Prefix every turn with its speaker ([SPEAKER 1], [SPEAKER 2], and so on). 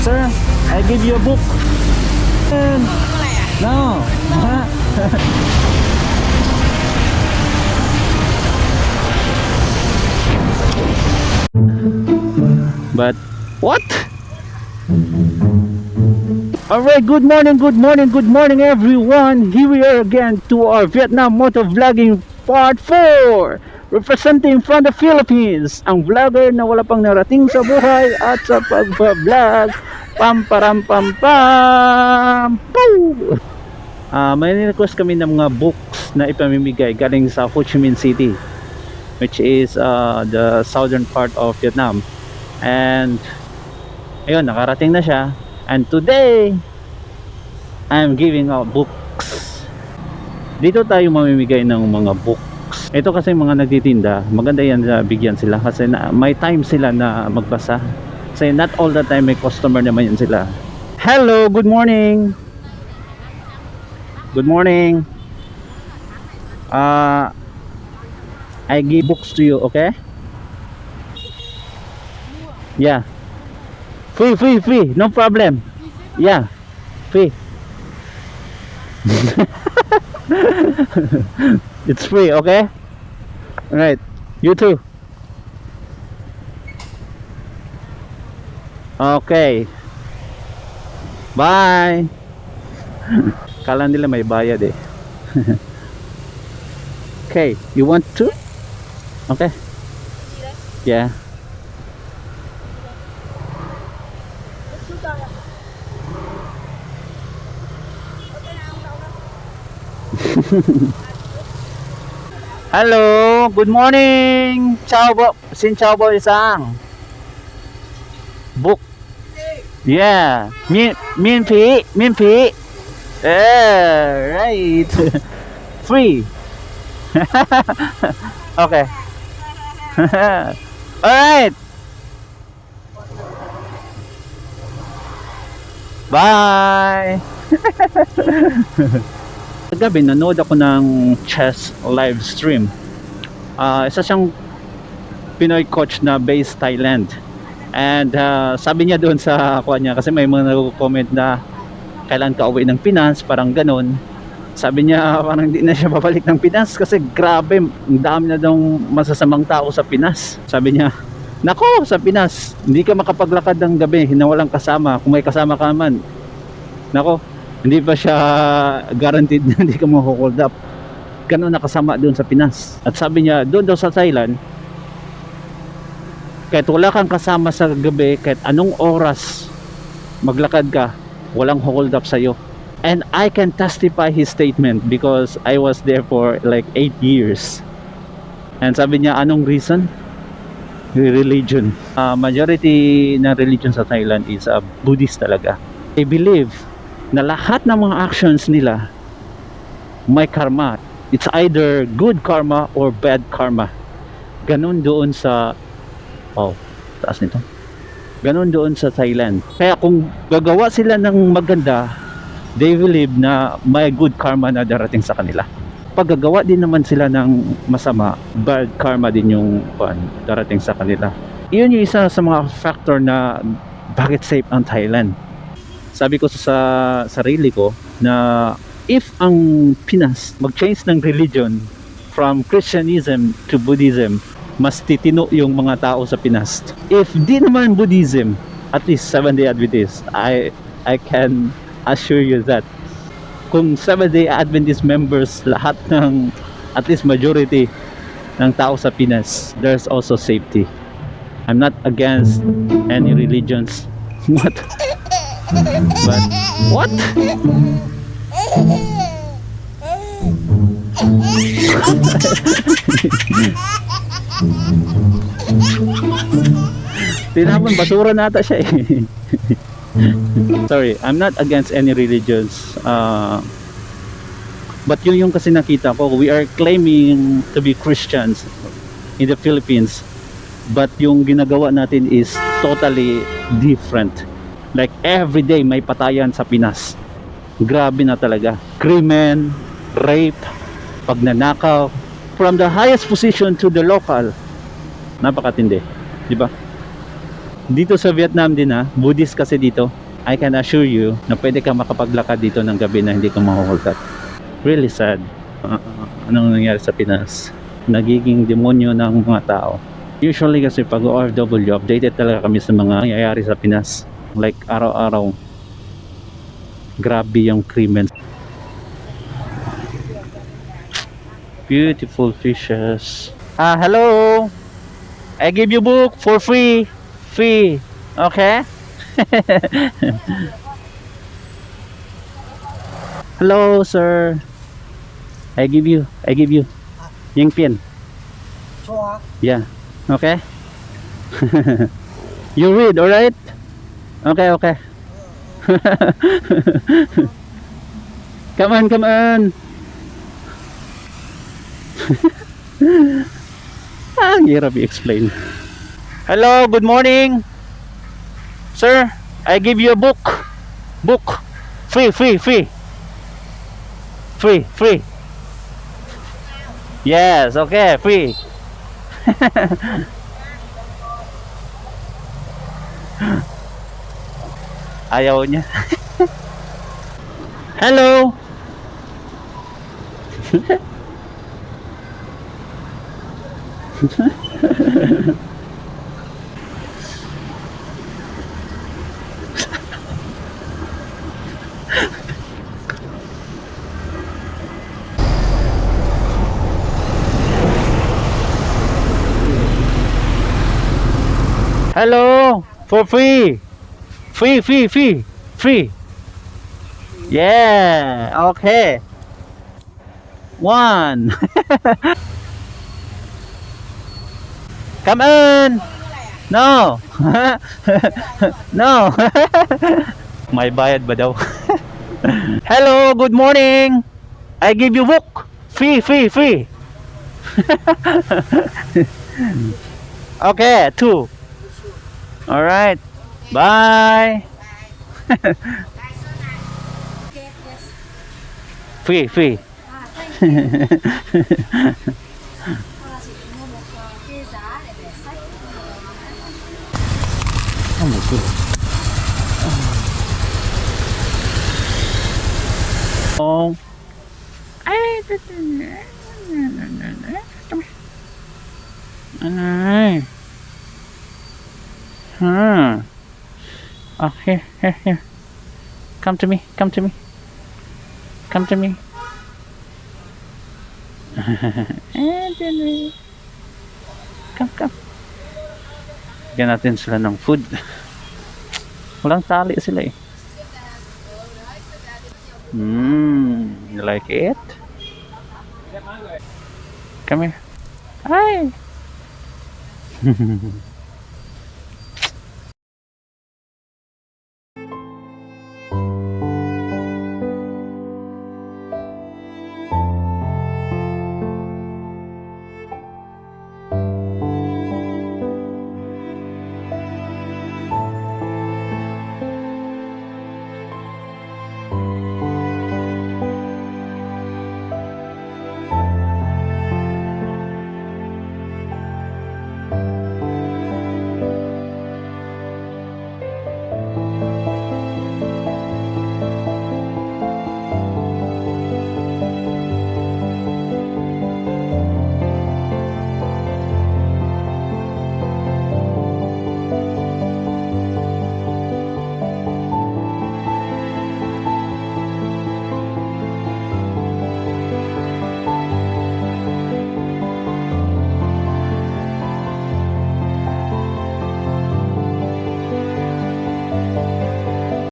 [SPEAKER 1] Sir, I give you a book. No. But what? Alright, good morning everyone. Here we are again to our Vietnam Moto Vlogging Part 4. Representing from the Philippines, ang vlogger na wala pang narating sa buhay at sa pagbablog. Pam param pam pam. May request kami ng mga books na ipamimigay galing sa Ho Chi Minh City, which is the southern part of Vietnam. And ayun, nakarating na siya. And today I'm giving out books. Dito tayo mamimigay ng mga books. Ito kasi mga nagtitinda, maganda yan na bigyan sila kasi may time sila na magbasa. Kasi not all the time may customer naman yan sila. Hello, good morning. Good morning. I give books to you, okay? Yeah. Free. No problem. Yeah. Free. It's free, okay? Alright. You too. Okay. Bye. Kala nila may bayad eh. Okay. You want to? Okay. Yeah. Hello, good morning. Chào bộ, xin chào bộ sang. Book. Yeah, miễn phí. Yeah, right. Free. Okay. All right. Bye. Kagabi nanood ako ng chess live stream. Isa siyang Pinoy coach na based Thailand. And sabi niya doon sa kuha niya, kasi may mga nag-comment na kailan ka uwi ng Pinas, parang ganun. Sabi niya parang hindi na siya babalik ng Pinas kasi grabe, ang dami na daw masasamang tao sa Pinas. Sabi niya, nako, sa Pinas hindi ka makapaglakad ng gabi na walang kasama. Kung may kasama ka man, nako, hindi pa siya guaranteed na hindi ka ma-hold up. Ganun nakasama doon sa Pinas. At sabi niya, doon daw sa Thailand, kahit wala kang kasama sa gabi, kahit anong oras maglakad ka, walang hold up sa'yo. And I can testify his statement because I was there for like 8 years. And sabi niya, anong reason? Religion. Majority na religion sa Thailand is Buddhist talaga. They believe na lahat ng mga actions nila may karma. It's either good karma or bad karma. Ganun doon sa taas nito. Ganun doon sa Thailand. Kaya kung gagawa sila ng maganda, they believe na may good karma na darating sa kanila. Pag gagawa din naman sila ng masama, bad karma din yung darating sa kanila. Iyon yung isa sa mga factor na bakit safe ang Thailand. Sabi ko sa sarili ko na if ang Pinas mag-change ng religion from Christianism to Buddhism, mas titino yung mga tao sa Pinas. If di naman Buddhism, at least 7-day Adventist, I can assure you that kung 7-day Adventist members lahat ng at least majority ng tao sa Pinas, there's also safety. I'm not against any religions. But what? Tinapon, basura nata siya eh. Sorry, I'm not against any religions. But yun yung kasi nakita ko, we are claiming to be Christians in the Philippines. But yung ginagawa natin is totally different. Like every day may patayan sa Pinas. Grabe na talaga. Krimen, rape, pagnanakaw, from the highest position to the local. Napakatindi, di ba? Dito sa Vietnam din ha, Buddhist kasi dito. I can assure you na pwede ka makapaglakad dito ng gabi na hindi ka mahuhold up. Really sad. Anong nangyari sa Pinas? Nagiging demonyo ng mga tao. Usually kasi pag OFW, updated talaga kami sa mga nangyayari sa Pinas. Like araw-araw. Grabe yung krimen. Beautiful fishes. Hello. I give you book for free. Free. Okay? Hello, sir. I give you. Yung pen.
[SPEAKER 2] Sure.
[SPEAKER 1] Yeah. Okay? You read, alright? Okay, okay. Come on. Ang hirap i-explain. Hello, good morning. Sir, I give you a book. Book. Free. Yes, okay, free. Ayaw niya. Hello. Hello, for free. Free. Yeah, okay. One. Come on. No. No. May bayad ba daw? Hello, good morning. I give you book. Free. Okay, 2. All right. Bye. Free. Oh my goodness. Oh. Ay. Oh, here. Come to me. Come. Bigyan natin sila ng food. Walang tali sila eh. You like it? Come here. Hi.